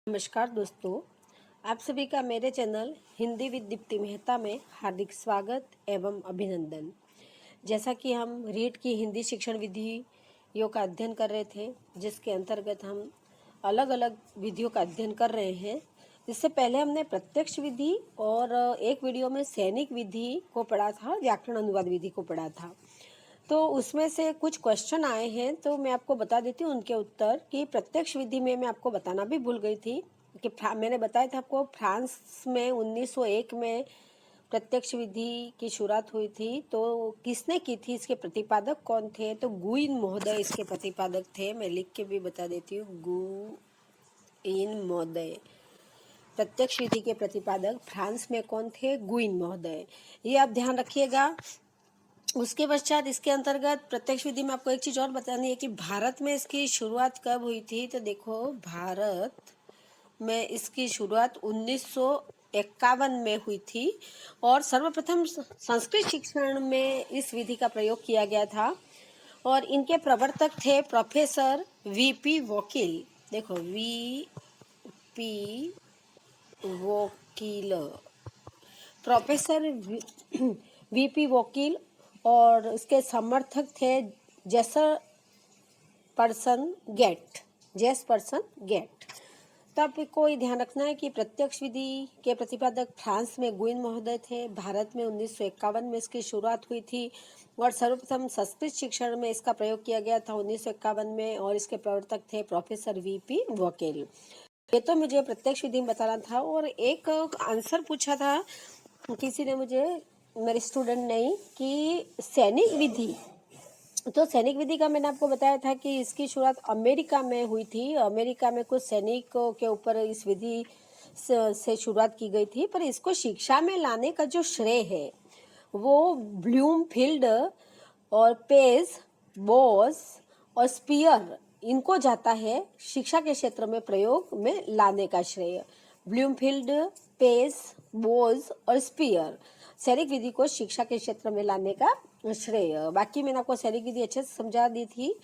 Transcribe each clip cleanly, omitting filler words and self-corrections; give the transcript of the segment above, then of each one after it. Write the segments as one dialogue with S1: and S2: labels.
S1: नमस्कार दोस्तों, आप सभी का मेरे चैनल हिंदी विद दीप्ति मेहता में हार्दिक स्वागत एवं अभिनंदन। जैसा कि हम रीट की हिंदी शिक्षण विधियों का अध्ययन कर रहे थे, जिसके अंतर्गत हम अलग अलग विधियों का अध्ययन कर रहे हैं। इससे पहले हमने प्रत्यक्ष विधि और एक वीडियो में सैनिक विधि को पढ़ा था, व्याकरण अनुवाद विधि को पढ़ा था। तो उसमें से कुछ क्वेश्चन आए हैं, तो मैं आपको बता देती हूँ उनके उत्तर। कि प्रत्यक्ष विधि में मैं आपको बताना भी भूल गई थी कि मैंने बताया था आपको, फ्रांस में 1901 में प्रत्यक्ष विधि की शुरुआत हुई थी। तो किसने की थी, इसके प्रतिपादक कौन थे? तो गुइन महोदय इसके प्रतिपादक थे। मैं लिख के भी बता देती हूँ, गुइन महोदय। प्रत्यक्ष विधि के प्रतिपादक फ्रांस में कौन थे? गुइन महोदय। ये आप ध्यान रखिएगा। उसके पश्चात इसके अंतर्गत प्रत्यक्ष विधि में आपको एक चीज और बतानी है कि भारत में इसकी शुरुआत कब हुई थी। तो देखो, भारत में इसकी शुरुआत 1951 में हुई थी और सर्वप्रथम संस्कृत शिक्षण में इस विधि का प्रयोग किया गया था। और इनके प्रवर्तक थे प्रोफेसर वीपी वकील। देखो, वीपी वकील, प्रोफेसर वीपी वकील। और इसके समर्थक थे जेफरसन गेट। तो आपको ये ध्यान रखना है कि प्रत्यक्ष विधि के प्रतिपादक फ्रांस में गुइन महोदय थे। भारत में 1951 में इसकी शुरुआत हुई थी और सर्वप्रथम संस्कृत शिक्षण में इसका प्रयोग किया गया था 1951 में। और इसके प्रवर्तक थे प्रोफेसर वीपी वकील। ये तो मुझे प्रत्यक्ष विधि में बताना था। और एक आंसर पूछा था किसी ने मुझे, मेरे स्टूडेंट ने, कि सैनिक विधि। तो सैनिक विधि का मैंने आपको बताया था कि इसकी शुरुआत अमेरिका में हुई थी। अमेरिका में कुछ सैनिकों के ऊपर इस विधि से शुरुआत की गई थी। पर इसको शिक्षा में लाने का जो श्रेय है वो ब्लूमफील्ड और पेज, बोस और स्पीयर, इनको जाता है शिक्षा के क्षेत्र में प्रयोग में लाने का श्रेय। ब्लूमफील्ड, पेज, बोस और स्पीयर सैनिक विधि को शिक्षा के क्षेत्र में लाने का श्रेय। बाकी मैंने आपको सैनिक विधि अच्छे से समझा दी थी।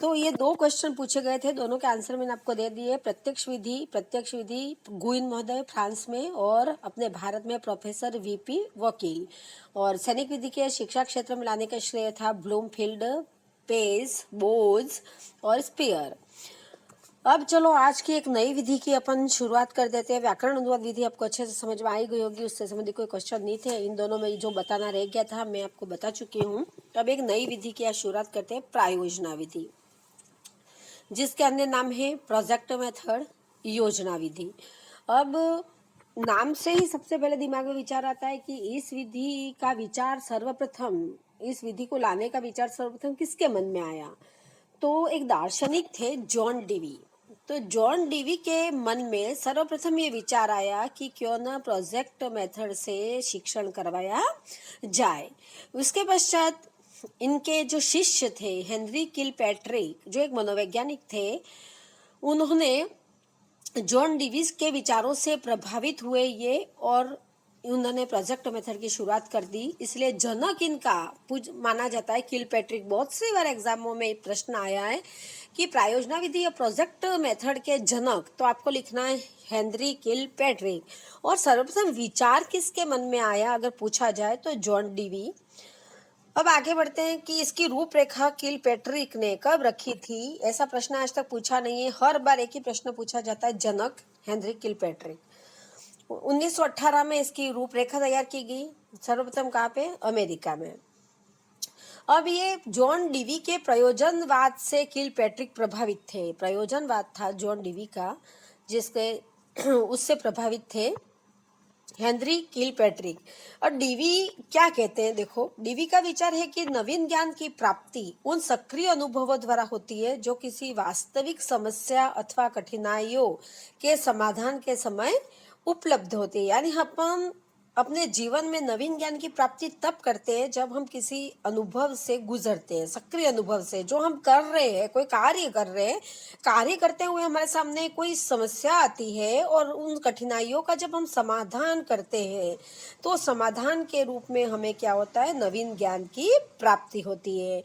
S1: तो ये दो क्वेश्चन पूछे गए थे, दोनों के आंसर मैंने आपको दे दिए। प्रत्यक्ष विधि गुइन महोदय फ्रांस में, और अपने भारत में प्रोफेसर वीपी वकील। और सैनिक विधि के शिक्षा क्षेत्र में लाने का श्रेय था ब्लूमफील्ड, पेज, बोज और स्पीयर। अब चलो, आज की एक नई विधि की अपन शुरुआत कर देते हैं। व्याकरण अनुवाद विधि आपको अच्छे से समझ में आई गई होगी, उससे संबंधित कोई क्वेश्चन नहीं थे। इन दोनों में जो बताना रह गया था मैं आपको बता चुकी हूँ। अब एक नई विधि की आज शुरुआत करते हैं, प्रायोजना विधि, जिसके अन्य नाम है प्रोजेक्ट मेथड, योजना विधि। अब नाम से ही सबसे पहले दिमाग में विचार आता है कि इस विधि का विचार सर्वप्रथम, इस विधि को लाने का विचार सर्वप्रथम किसके मन में आया? तो एक दार्शनिक थे, जॉन डीवी। तो जॉन डीवी के मन में सर्वप्रथम ये विचार आया कि क्यों ना प्रोजेक्ट मेथड से शिक्षण करवाया जाए। उसके पश्चात इनके जो शिष्य थे, हेनरी किलपैट्रिक, जो एक मनोवैज्ञानिक थे, उन्होंने जॉन डीवी के विचारों से प्रभावित हुए ये, और उन्होंने प्रोजेक्ट मेथड की शुरुआत कर दी। इसलिए जनक इनका माना जाता है किलपैट्रिक। बहुत सी बार एग्जामों में प्रश्न आया है कि प्रायोजना विधि या प्रोजेक्ट मेथड के जनक, तो आपको लिखना है हेनरी किलपैट्रिक। और सर्वप्रथम विचार किसके मन में आया अगर पूछा जाए तो जॉन डीवी। अब आगे बढ़ते हैं कि इसकी रूपरेखा किलपैट्रिक ने कब रखी थी। ऐसा प्रश्न आज तक पूछा नहीं है, हर बार एक ही प्रश्न पूछा जाता है, जनक हेनरी किलपैट्रिक। 1918 में इसकी रूपरेखा तैयार की गई, सर्वप्रथम कहाँ पे? अमेरिका में। अब ये जॉन डीवी के प्रयोजनवाद से किलपैट्रिक प्रभावित थे। प्रयोजनवाद था जॉन डीवी का, जिसके उससे प्रभावित थे हेनरी किलपैट्रिक। और डीवी क्या कहते हैं? देखो, डीवी का विचार है कि नवीन ज्ञान की प्राप्ति उन सक्रिय अनुभवों द्वारा होती है जो किसी वास्तविक समस्या अथवा कठिनाइयों के समाधान के समय उपलब्ध होती है। यानी हम अपने जीवन में नवीन ज्ञान की प्राप्ति तब करते हैं जब हम किसी अनुभव से गुजरते हैं, सक्रिय अनुभव से। जो हम कर रहे हैं, कोई कार्य कर रहे हैं, कार्य करते हुए हमारे सामने कोई समस्या आती है और उन कठिनाइयों का जब हम समाधान करते हैं तो समाधान के रूप में हमें क्या होता है? नवीन ज्ञान की प्राप्ति होती है।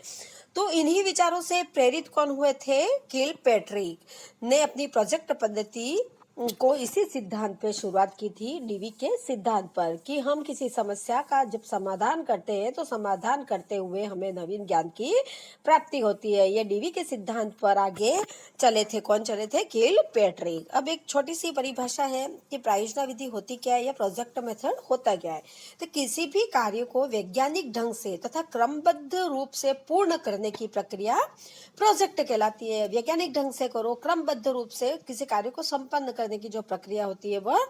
S1: तो इन्हीं विचारों से प्रेरित कौन हुए थे? किलपैट्रिक ने अपनी प्रोजेक्ट पद्धति को इसी सिद्धांत पे शुरुआत की थी, डीवी के सिद्धांत पर, कि हम किसी समस्या का जब समाधान करते हैं तो समाधान करते हुए हमें नवीन ज्ञान की प्राप्ति होती है। ये डीवी के सिद्धांत पर आगे चले थे। कौन चले थे? किल पैट्रिक। अब एक छोटी सी परिभाषा है कि प्रायोजना विधि होती क्या है या प्रोजेक्ट मेथड होता क्या है। तो किसी भी कार्य को वैज्ञानिक ढंग से तथा क्रमबद्ध रूप से पूर्ण करने की प्रक्रिया प्रोजेक्ट कहलाती है। वैज्ञानिक ढंग से करो, क्रमबद्ध रूप से किसी कार्य को संपन्न करने की जो प्रक्रिया होती है वह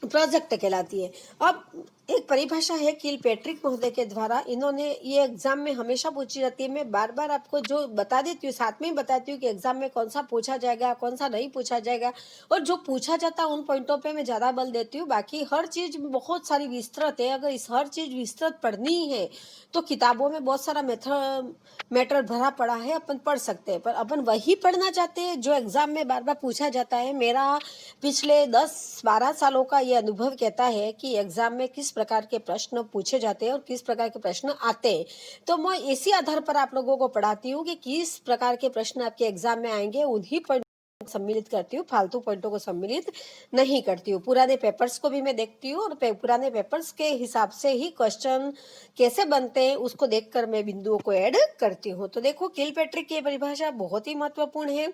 S1: प्रोजेक्ट कहलाती है। अब एक परिभाषा है किल पैट्रिक महोदय के द्वारा, इन्होंने ये एग्जाम में हमेशा पूछी जाती है। मैं बार बार आपको जो बता देती हूँ, साथ में ही बताती हूँ कि एग्जाम में कौन सा पूछा जाएगा, कौन सा नहीं पूछा जाएगा, और जो पूछा जाता है उन पॉइंटों पे मैं ज्यादा बल देती हूँ। बाकी हर चीज बहुत सारी विस्तृत है। अगर इस हर चीज विस्तृत पढ़नी है तो किताबों में बहुत सारा मैटर भरा पड़ा है, अपन पढ़ सकते हैं, पर अपन वही पढ़ना चाहते हैं जो एग्जाम में बार बार पूछा जाता है। मेरा पिछले 10-12 सालों का ये अनुभव कहता है कि एग्जाम में किस प्रकार के प्रश्न पूछे जाते हैं और किस प्रकार के प्रश्न आते हैं। तो मैं इसी आधार पर आप लोगों को पढ़ाती हूँ कि किस प्रकार के प्रश्न आपके एग्जाम में आएंगे, उन्हीं पॉइंट सम्मिलित करती हूँ, फालतू पॉइंटों को सम्मिलित नहीं करती हूँ। पुराने पेपर्स को भी मैं देखती हूँ और पुराने पेपर्स के हिसाब से ही क्वेश्चन कैसे बनते हैं उसको देखकर मैं बिंदुओं को ऐड करती हूँ। तो देखो, किल पैट्रिक की परिभाषा बहुत ही महत्वपूर्ण है,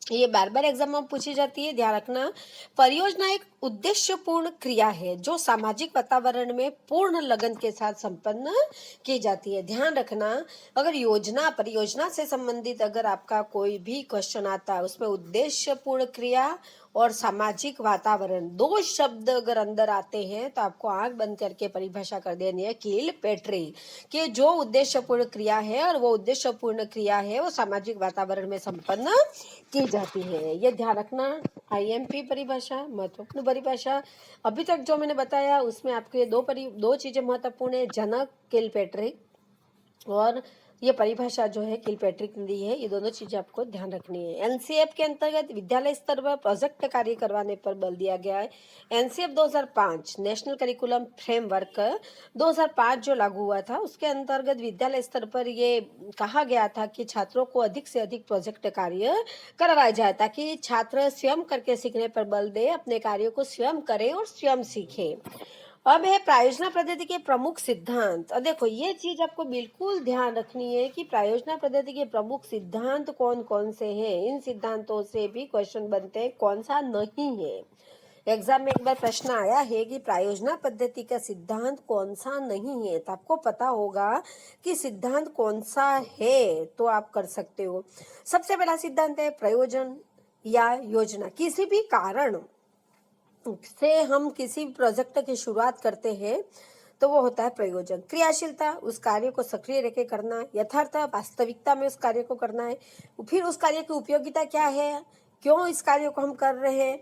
S1: ये बार बार एग्जाम में पूछी जाती है, ध्यान रखना। परियोजना एक उद्देश्यपूर्ण क्रिया है जो सामाजिक वातावरण में पूर्ण लगन के साथ संपन्न की जाती है। ध्यान रखना, अगर योजना परियोजना से संबंधित अगर आपका कोई भी क्वेश्चन आता है, उसमें उद्देश्यपूर्ण क्रिया और सामाजिक वातावरण दो शब्द अगर अंदर आते हैं तो आपको आंख बंद करके परिभाषा कर देनी है किल पैट्रिक, कि जो उद्देश्यपूर्ण क्रिया है और वो उद्देश्यपूर्ण क्रिया है वो सामाजिक वातावरण में संपन्न की जाती है। ये ध्यान रखना। आईएमपी परिभाषा महत्वपूर्ण परिभाषा। अभी तक जो मैंने बताया उसमें आपके दो चीजें महत्वपूर्ण है, जनक किल पैट्रिक और ये परिभाषा जो है किल पैट्रिक ने दी है। ये दोनों चीजें आपको ध्यान रखनी है। एनसीएफ के अंतर्गत विद्यालय स्तर पर प्रोजेक्ट कार्य करवाने पर बल दिया गया है। एनसीएफ 2005 नेशनल करिकुलम फ्रेमवर्क 2005 जो लागू हुआ था, उसके अंतर्गत विद्यालय स्तर पर ये कहा गया था कि छात्रों को अधिक से अधिक प्रोजेक्ट कार्य करवाए जाए ताकि छात्र स्वयं करके सीखने पर बल दे, अपने कार्यों को स्वयं करें और स्वयं सीखें। अब है प्रायोजना पद्धति के प्रमुख सिद्धांत। अब देखो, ये चीज आपको बिल्कुल ध्यान रखनी है कि प्रायोजना पद्धति के प्रमुख सिद्धांत कौन कौन से हैं। इन सिद्धांतों से भी क्वेश्चन बनते हैं, कौन सा नहीं है। एग्जाम में एक बार प्रश्न आया है कि प्रायोजना पद्धति का सिद्धांत कौन सा नहीं है, तो आपको पता होगा कि सिद्धांत कौन सा है तो आप कर सकते हो। सबसे पहला सिद्धांत है प्रयोजन या योजना। किसी भी कारण से हम किसी प्रोजेक्ट की शुरुआत करते हैं तो वो होता है प्रयोजन। क्रियाशीलता, उस कार्य को सक्रिय रह के करना। यथार्थ, वास्तविकता में उस कार्य को करना है। फिर उस कार्य की उपयोगिता क्या है, क्यों इस कार्य को हम कर रहे हैं,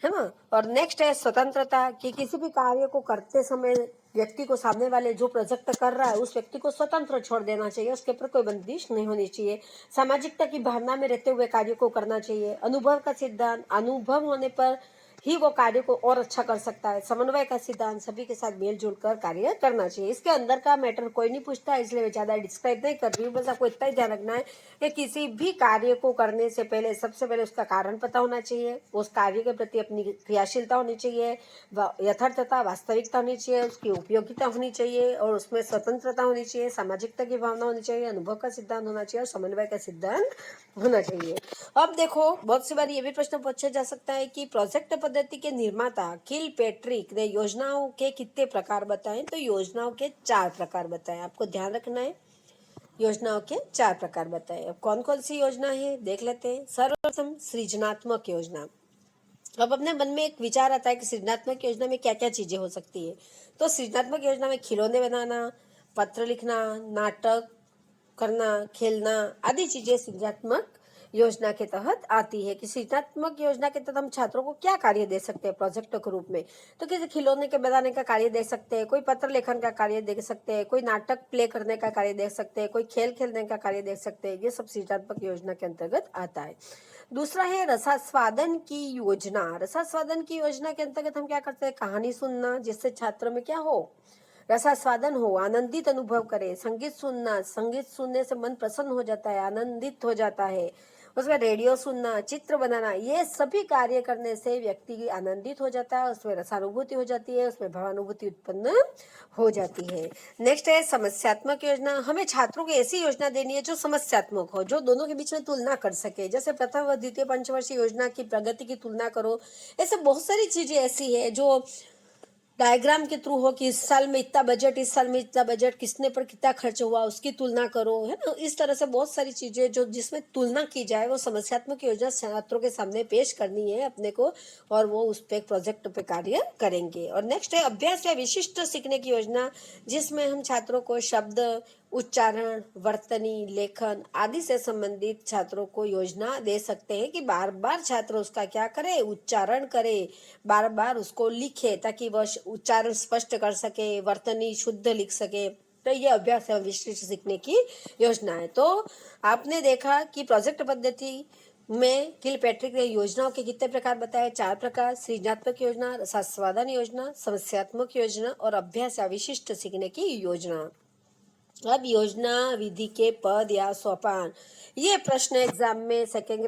S1: है ना। और नेक्स्ट है स्वतंत्रता, कि किसी भी कार्य को करते समय व्यक्ति को, सामने वाले जो प्रोजेक्ट कर रहा है उस व्यक्ति को स्वतंत्र छोड़ देना चाहिए, उसके ऊपर कोई बंदिश नहीं होनी चाहिए। सामाजिकता की भावना में रहते हुए कार्य को करना चाहिए। अनुभव का सिद्धांत, अनुभव होने पर ही वो कार्य को और अच्छा कर सकता है। समन्वय का सिद्धांत, सभी के साथ मेलजोल कर कार्य करना चाहिए। इसके अंदर का मैटर कोई नहीं पूछता है, इसलिए मैं ज्यादा डिस्क्राइब नहीं कर रही हूँ। बस आपको इतना ही ध्यान रखना है कि किसी भी कार्य को करने से पहले सबसे पहले उसका कारण पता होना चाहिए, उस कार्य के प्रति अपनी क्रियाशीलता होनी चाहिए, यथार्थता, वास्तविकता होनी चाहिए, उसकी उपयोगिता होनी चाहिए और उसमें स्वतंत्रता होनी चाहिए, सामाजिकता की भावना होनी चाहिए, अनुभव का सिद्धांत होना चाहिए और समन्वय का सिद्धांत होना चाहिए। अब देखो, बहुत सी बार ये भी प्रश्न पूछा जा सकता है कि प्रोजेक्ट पद्धति के निर्माता किल पैट्रिक ने योजनाओं के कितने प्रकार बताए, तो योजनाओं के 4 प्रकार बताए। आपको ध्यान रखना है, योजनाओं के 4 प्रकार बताए। अब कौन कौन सी योजना है देख लेते हैं। सर्वप्रथम सृजनात्मक योजना। अब अपने मन में एक विचार आता है कि सृजनात्मक योजना में क्या क्या चीजें हो सकती है। तो सृजनात्मक योजना में खिलौने बनाना, पत्र लिखना, नाटक करना, खेलना आदि चीजें सृजनात्मक योजना के तहत आती है। कि सृजनात्मक योजना के तहत हम छात्रों को क्या कार्य दे सकते हैं प्रोजेक्ट के रूप में, तो किसी खिलौने के बनाने का कार्य दे सकते हैं, कोई पत्र लेखन का कार्य दे सकते हैं, कोई नाटक प्ले करने का कार्य दे सकते हैं, कोई खेल खेलने का कार्य दे सकते हैं। ये सब सृजनात्मक योजना के अंतर्गत आता है। दूसरा है रसास्वादन की योजना। रसास्वादन की योजना के अंतर्गत हम क्या करते हैं, कहानी सुनना जिससे छात्र में क्या हो, रसास्वादन हो, आनंदित अनुभव करे। संगीत सुनना, संगीत सुनने से मन प्रसन्न हो जाता है, आनंदित हो जाता है। उसमें रेडियो सुनना, चित्र बनाना, ये सभी कार्य करने से व्यक्ति आनंदित हो जाता है, उसमें रसानुभूति हो जाती है, उसमें भावानुभूति उत्पन्न हो जाती है। नेक्स्ट है समस्यात्मक योजना। हमें छात्रों को ऐसी योजना देनी है जो समस्यात्मक हो, जो दोनों के बीच में तुलना कर सके। जैसे प्रथम व द्वितीय पंचवर्षीय योजना की प्रगति की तुलना करो। ऐसे बहुत सारी चीजें ऐसी है जो डायग्राम के थ्रू हो कि इस साल में इतना बजट, इस साल में इतना बजट, किसने पर कितना खर्च हुआ, उसकी तुलना करो, है ना। इस तरह से बहुत सारी चीजें जो जिसमें तुलना की जाए, वो समस्यात्मक योजना छात्रों के सामने पेश करनी है अपने को, और वो उस पे प्रोजेक्ट पे कार्य करेंगे। और नेक्स्ट है अभ्यास या विशिष्ट सीखने की योजना, जिसमें हम छात्रों को शब्द, उच्चारण, वर्तनी, लेखन आदि से संबंधित छात्रों को योजना दे सकते हैं कि बार बार छात्र उसका क्या करे, उच्चारण करे, बार बार उसको लिखे, ताकि वह उच्चारण स्पष्ट कर सके, वर्तनी शुद्ध लिख सके। तो ये अभ्यास एवं विशिष्ट सीखने की योजना है। तो आपने देखा कि प्रोजेक्ट पद्धति में किलपैट्रिक ने योजनाओं के कितने प्रकार बताए, 4 प्रकार। सृजनात्मक योजना, रसास्वादन योजना, समस्यात्मक योजना और अभ्यास या विशिष्ट सीखने की योजना। अब योजना विधि के पद या सोपान, ये प्रश्न एग्जाम में सेकेंड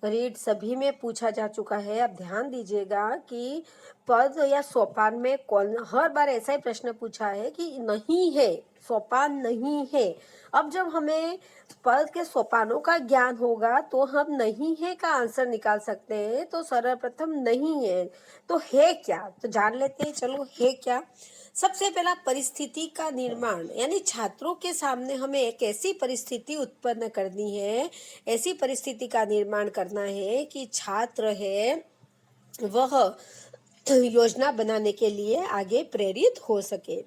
S1: रीड सभी में पूछा जा चुका है। अब ध्यान दीजिएगा कि पद या सोपान में कौन, हर बार ऐसा ही प्रश्न पूछा है कि नहीं है, सोपान नहीं है। अब जब हमें पद के सोपानों का ज्ञान होगा तो हम नहीं है का आंसर निकाल सकते हैं। तो सर्वप्रथम नहीं है तो है क्या, तो जान लेते हैं। चलो है क्या। सबसे पहला परिस्थिति का निर्माण, यानी छात्रों के सामने हमें एक ऐसी परिस्थिति उत्पन्न करनी है, ऐसी परिस्थिति का निर्माण करना है कि छात्र है वह योजना बनाने के लिए आगे प्रेरित हो सके।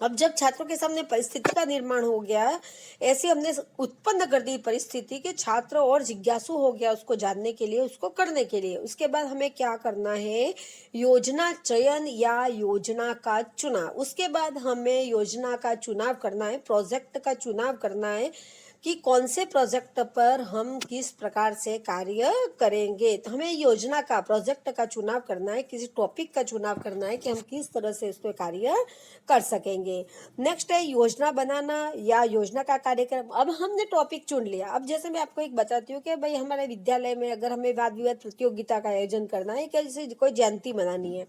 S1: अब जब छात्रों के सामने परिस्थिति का निर्माण हो गया, ऐसी हमने उत्पन्न कर दी परिस्थिति के छात्र और जिज्ञासु हो गया उसको जानने के लिए, उसको करने के लिए। उसके बाद हमें क्या करना है, योजना चयन या योजना का चुनाव। उसके बाद हमें योजना का चुनाव करना है, प्रोजेक्ट का चुनाव करना है कि कौन से प्रोजेक्ट पर हम किस प्रकार से कार्य करेंगे। तो हमें योजना का, प्रोजेक्ट का चुनाव करना है, किसी टॉपिक का चुनाव करना है कि हम किस तरह से इस पर कार्य कर सकेंगे। नेक्स्ट है योजना बनाना या योजना का कार्यक्रम। अब हमने टॉपिक चुन लिया। अब जैसे मैं आपको एक बताती हूँ कि भाई हमारे विद्यालय में अगर हमें वाद विवाद प्रतियोगिता का आयोजन करना है, क्या जैसे कोई जयंती मनानी है,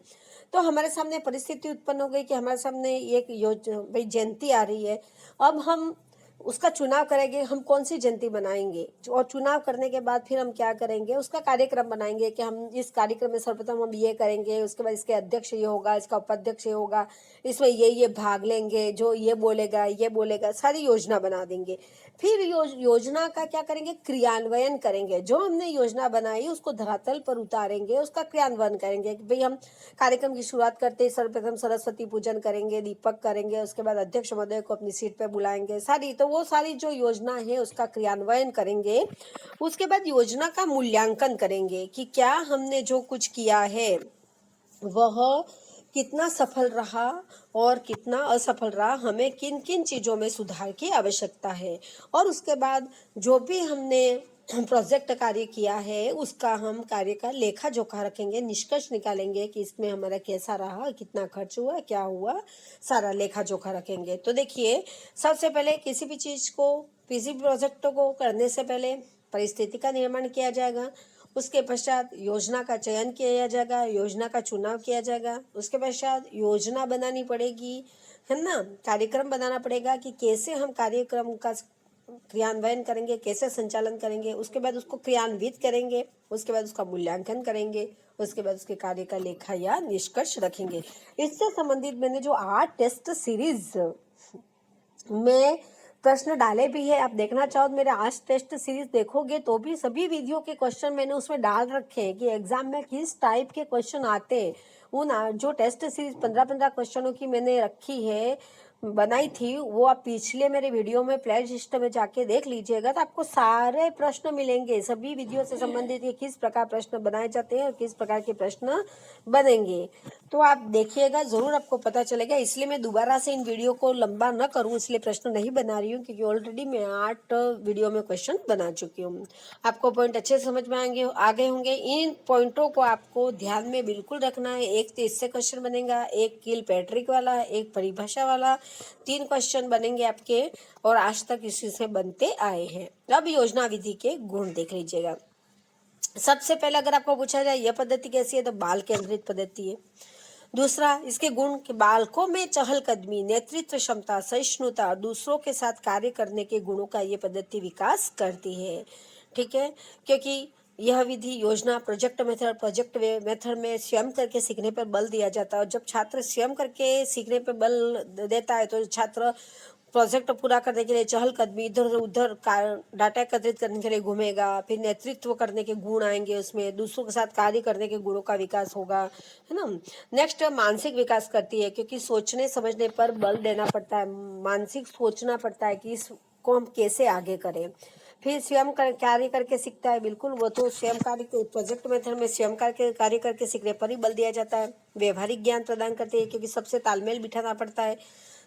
S1: तो हमारे सामने परिस्थिति उत्पन्न हो गई कि हमारे सामने एक भाई जयंती आ रही है। अब हम उसका चुनाव करेंगे, हम कौन सी जयंती बनाएंगे, और चुनाव करने के बाद फिर हम क्या करेंगे, उसका कार्यक्रम बनाएंगे कि हम इस कार्यक्रम में सर्वप्रथम हम ये करेंगे, उसके बाद इसके अध्यक्ष ये होगा, इसका उपाध्यक्ष ये होगा, इसमें ये भाग लेंगे, जो ये बोलेगा, सारी योजना बना देंगे। फिर योजना का क्या करेंगे, क्रियान्वयन करेंगे। जो हमने योजना बनाई उसको धरातल पर उतारेंगे, उसका क्रियान्वयन करेंगे कि भाई हम कार्यक्रम की शुरुआत करते ही सर्वप्रथम सरस्वती पूजन करेंगे, दीपक करेंगे, उसके बाद अध्यक्ष महोदय को अपनी सीट पे बुलाएंगे, तो वो सारी जो योजना है उसका क्रियान्वयन करेंगे। उसके बाद योजना का मूल्यांकन करेंगे कि क्या हमने जो कुछ किया है वह कितना सफल रहा और कितना असफल रहा, हमें किन किन चीज़ों में सुधार की आवश्यकता है। और उसके बाद जो भी हमने प्रोजेक्ट कार्य किया है उसका हम कार्य का लेखा जोखा रखेंगे, निष्कर्ष निकालेंगे कि इसमें हमारा कैसा रहा, कितना खर्च हुआ, क्या हुआ, सारा लेखा जोखा रखेंगे। तो देखिए, सबसे पहले किसी भी चीज़ को, किसी भी प्रोजेक्ट को करने से पहले परिस्थिति का निर्माण किया जाएगा। उसके पश्चात योजना का चयन किया जाएगा, योजना का चुनाव किया जाएगा। उसके पश्चात योजना बनानी पड़ेगी, है ना, कार्यक्रम बनाना पड़ेगा कि कैसे हम कार्यक्रम का क्रियान्वयन करेंगे, कैसे संचालन करेंगे। उसके बाद उसको क्रियान्वित करेंगे, उसके बाद उसका मूल्यांकन करेंगे, उसके बाद उसके कार्य का लेखा या निष्कर्ष रखेंगे। इससे संबंधित मैंने जो 8 टेस्ट सीरीज में प्रश्न डाले भी है, आप देखना चाहो तो मेरे 8 टेस्ट सीरीज देखोगे तो भी सभी विधियों के क्वेश्चन मैंने उसमें डाल रखे हैं कि एग्जाम में किस टाइप के क्वेश्चन आते हैं। उन जो टेस्ट सीरीज 15-15 क्वेश्चनों की मैंने रखी है, बनाई थी, वो आप पिछले मेरे वीडियो में प्ले लिस्ट में जाके देख लीजिएगा तो आपको सारे प्रश्न मिलेंगे, सभी विधियों से संबंधित ये किस प्रकार प्रश्न बनाए जाते हैं और किस प्रकार के प्रश्न बनेंगे। तो आप देखिएगा, ज़रूर आपको पता चलेगा। इसलिए मैं दोबारा से इन वीडियो को लंबा न करूं, इसलिए प्रश्न नहीं बना रही हूँ, क्योंकि ऑलरेडी मैं 8 वीडियो में क्वेश्चन बना चुकी हूँ। आपको पॉइंट अच्छे समझ में आ गए होंगे। इन पॉइंटों को आपको ध्यान में बिल्कुल रखना है। एक तो इससे क्वेश्चन बनेगा, एक किल पैट्रिक वाला, एक परिभाषा वाला, 3 क्वेश्चन बनेंगे आपके, और आज तक इसी से बनते आए हैं। अब योजना विधि के गुण देख लीजिएगा। सबसे पहले अगर आपको पूछा जाए यह पद्धति कैसी है, तो बाल केंद्रित पद्धति है। दूसरा, इसके गुण के बालकों में चहलकदमी, नेतृत्व क्षमता, सहिष्णुता और दूसरों के साथ कार्य करने के गुणों का ये पद्धति विकास करती है। ठीक है, क्योंकि यह विधि योजना, प्रोजेक्ट मेथड में स्वयं करके सीखने पर बल दिया जाता है। और जब छात्र स्वयं करके सीखने पर बल देता है तो छात्र प्रोजेक्ट पूरा करने के लिए चहलकदमी, इधर उधर डाटा एकत्रित करने के लिए घूमेगा, फिर नेतृत्व करने के गुण आएंगे, उसमें दूसरों के साथ कार्य करने के गुणों का विकास होगा, है ना। नेक्स्ट, मानसिक विकास करती है, क्योंकि सोचने समझने पर बल देना पड़ता है, मानसिक सोचना पड़ता है कि इसको हम कैसे आगे करें। फिर स्वयं कार्य करके सीखता है, बिल्कुल वो तो स्वयं कार्य, प्रोजेक्ट मेथड में स्वयं कार्य करके सीखने पर ही बल दिया जाता है। व्यवहारिक ज्ञान प्रदान करती है, क्योंकि सबसे तालमेल बिठाना पड़ता है।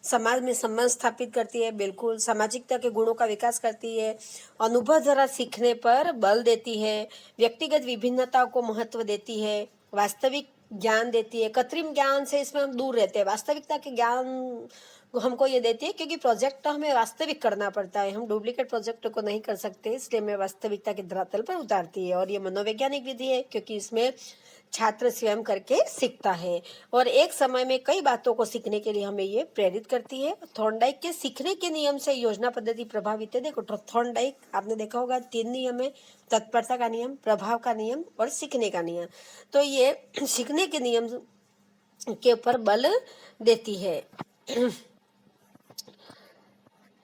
S1: समाज में संबंध स्थापित करती है, बिल्कुल सामाजिकता के गुणों का विकास करती है। अनुभव द्वारा सीखने पर बल देती है। व्यक्तिगत विभिन्नताओं को महत्व देती है। वास्तविक ज्ञान देती है। कृत्रिम ज्ञान से इसमें हम दूर रहते हैं, वास्तविकता के ज्ञान हमको ये देती है, क्योंकि प्रोजेक्ट हमें वास्तविक करना पड़ता है, हम डुप्लीकेट प्रोजेक्ट को नहीं कर सकते, इसलिए हमें वास्तविकता के धरातल पर उतारती है। और ये मनोवैज्ञानिक विधि है, क्योंकि इसमें छात्र स्वयं करके सीखता है और एक समय में कई बातों को सीखने के लिए हमें ये प्रेरित करती है। थॉर्नडाइक के सीखने के नियम से योजना पद्धति प्रभावित है। देखो, थॉर्नडाइक आपने देखा होगा, 3 नियम है, तत्परता का नियम, प्रभाव का नियम और सीखने का नियम। तो ये सीखने के नियम के ऊपर बल देती है।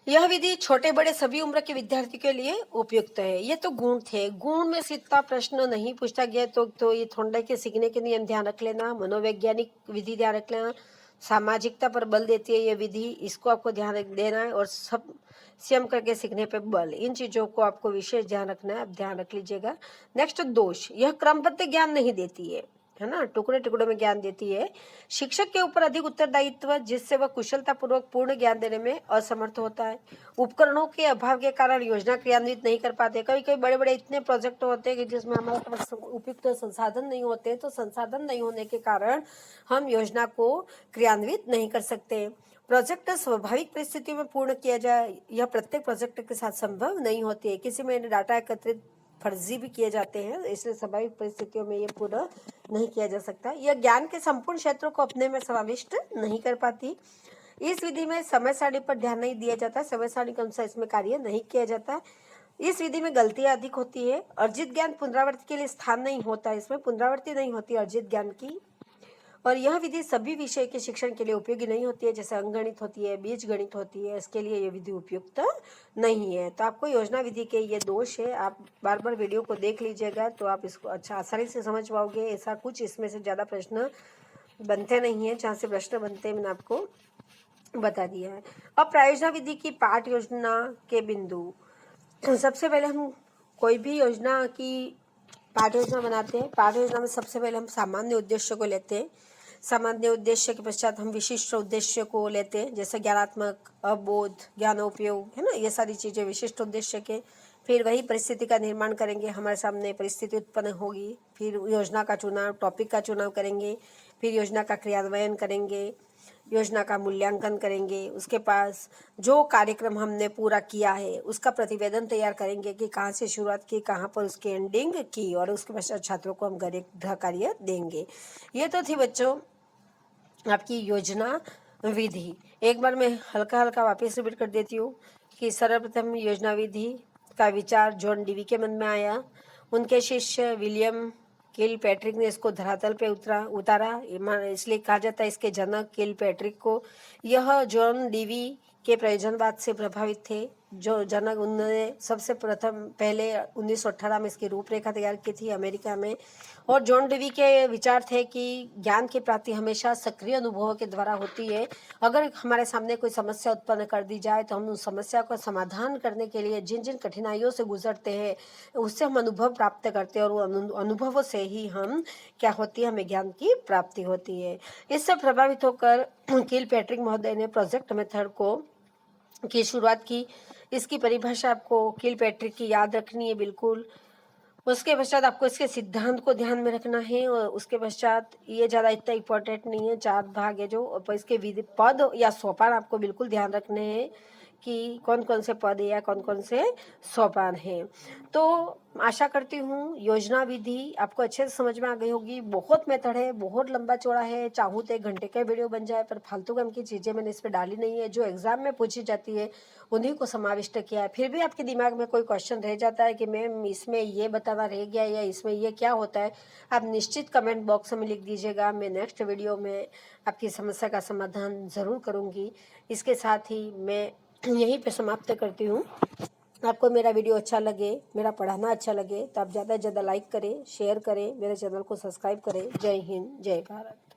S1: यह विधि छोटे बड़े सभी उम्र के विद्यार्थी के लिए उपयुक्त है। ये तो गुण थे, गुण में से इतना प्रश्न नहीं पूछा गया, तो ये थोड़ा के सीखने के नियम ध्यान रख लेना, मनोवैज्ञानिक विधि ध्यान रख लेना, सामाजिकता पर बल देती है ये विधि, इसको आपको ध्यान देना है, और सब स्वयं करके सीखने पे बल, इन चीजों को आपको विशेष ध्यान रखना है, आप ध्यान रख लीजिएगा। नेक्स्ट, दोष, यह क्रमबद्ध ज्ञान नहीं देती है ना, टुकड़े टुकड़े में ज्ञान देती है। शिक्षक के ऊपर अधिक उत्तरदायित्व, जिससे वह कुशलतापूर्वक पूर्ण ज्ञान देने में असमर्थ होता है। उपकरणों के अभाव के कारण योजना क्रियान्वित नहीं कर पाते। कभी कभी बड़े बड़े इतने प्रोजेक्ट होते हैं कि जिसमें हमारे पास उपयुक्त संसाधन नहीं होते, तो संसाधन नहीं होने के कारण हम योजना को क्रियान्वित नहीं कर सकते। प्रोजेक्ट स्वाभाविक परिस्थितियों में पूर्ण किया जाए, यह प्रत्येक प्रोजेक्ट के साथ संभव नहीं होती है। किसी में डाटा एकत्रित फर्जी भी किए जाते हैं, इसलिए स्वाभाविक परिस्थितियों में ये पूरा नहीं किया जा सकता। यह ज्ञान के संपूर्ण क्षेत्रों को अपने में समाविष्ट नहीं कर पाती। इस विधि में समय सारणी पर ध्यान नहीं दिया जाता, समय सारणी के अनुसार इसमें कार्य नहीं किया जाता। इस विधि में गलतियां अधिक होती है। अर्जित ज्ञान पुनरावृत्ति के लिए स्थान नहीं होता, इसमें पुनरावृत्ति नहीं होती अर्जित ज्ञान की। और यह विधि सभी विषय के शिक्षण के लिए उपयोगी नहीं होती है, जैसे अंकगणित होती है, बीज गणित होती है, इसके लिए यह विधि उपयुक्त नहीं है। तो आपको योजना विधि के ये दोष है, आप बार बार वीडियो को देख लीजिएगा तो आप इसको अच्छा आसानी से समझ पाओगे। ऐसा कुछ इसमें से ज़्यादा प्रश्न बनते नहीं है, जहाँ से प्रश्न बनते हैं मैंने आपको बता दिया है। अब प्रायोजना विधि की पाठ योजना के बिंदु। सबसे पहले हम कोई भी योजना की पाठ योजना बनाते हैं। पाठ योजना में सबसे पहले हम सामान्य उद्देश्य को लेते हैं। सामान्य उद्देश्य के पश्चात हम विशिष्ट उद्देश्य को लेते हैं, जैसे ज्ञानात्मक, अवबोध, ज्ञानोपयोग, है ना, ये सारी चीज़ें विशिष्ट उद्देश्य के। फिर वही परिस्थिति का निर्माण करेंगे, हमारे सामने परिस्थिति उत्पन्न होगी, फिर योजना का चुनाव, टॉपिक का चुनाव करेंगे, फिर योजना का क्रियान्वयन करेंगे, योजना का मूल्यांकन करेंगे, उसके पास जो कार्यक्रम हमने पूरा किया है उसका प्रतिवेदन तैयार करेंगे कि कहाँ से शुरुआत की, कहाँ पर उसकी एंडिंग की, और उसके पश्चात छात्रों को हम गृह कार्य देंगे। ये तो थी बच्चों आपकी योजना विधि। एक बार मैं हल्का हल्का वापस रिपीट कर देती हूँ कि सर्वप्रथम योजना विधि का विचार जॉन डीवी के मन में आया। उनके शिष्य विलियम किल पैट्रिक ने इसको धरातल पे उतारा, इसलिए कहा जाता है इसके जनक किल पैट्रिक को। यह जॉन डीवी के प्रयोजनवाद से प्रभावित थे। जो जनक उन्होंने सबसे प्रथम पहले 1918 में इसकी रूपरेखा तैयार की थी अमेरिका में। और जॉन डेवी के विचार थे कि ज्ञान की प्राप्ति हमेशा सक्रिय अनुभवों के द्वारा होती है। अगर हमारे सामने कोई समस्या उत्पन्न कर दी जाए तो हम उस समस्या का समाधान करने के लिए जिन जिन कठिनाइयों से गुजरते हैं उससे हम अनुभव प्राप्त करते हैं, और वो अनुभवों से ही हम क्या होती है, हमें ज्ञान की प्राप्ति होती है। इससे प्रभावित होकर किल पैट्रिक महोदय ने प्रोजेक्ट मेथड की शुरुआत की। इसकी परिभाषा आपको किल पैट्रिक की याद रखनी है बिल्कुल। उसके पश्चात आपको इसके सिद्धांत को ध्यान में रखना है, और उसके पश्चात ये ज़्यादा इतना इम्पोर्टेंट नहीं है, 4 भाग है जो, और इसके विधि पद या सोपान आपको बिल्कुल ध्यान रखने हैं कि कौन कौन से पद या कौन कौन से सोपान हैं। तो आशा करती हूँ योजना विधि आपको अच्छे से समझ में आ गई होगी। बहुत मेथड है, बहुत लंबा चौड़ा है, चाहूँ तो 1 घंटे का वीडियो बन जाए, पर फालतू काम की चीज़ें मैंने इस पर डाली नहीं है। जो एग्जाम में पूछी जाती है उन्हीं को समाविष्ट किया है। फिर भी आपके दिमाग में कोई क्वेश्चन रह जाता है कि मैम इसमें ये बताना रह गया या इसमें ये क्या होता है, आप निश्चित कमेंट बॉक्स में लिख दीजिएगा। मैं नेक्स्ट वीडियो में आपकी समस्या का समाधान ज़रूर करूँगी। इसके साथ ही मैं यहीं पे समाप्त करती हूँ। आपको मेरा वीडियो अच्छा लगे, मेरा पढ़ाना अच्छा लगे तो आप ज़्यादा से ज़्यादा लाइक करें, शेयर करें, मेरे चैनल को सब्सक्राइब करें। जय हिंद, जय भारत।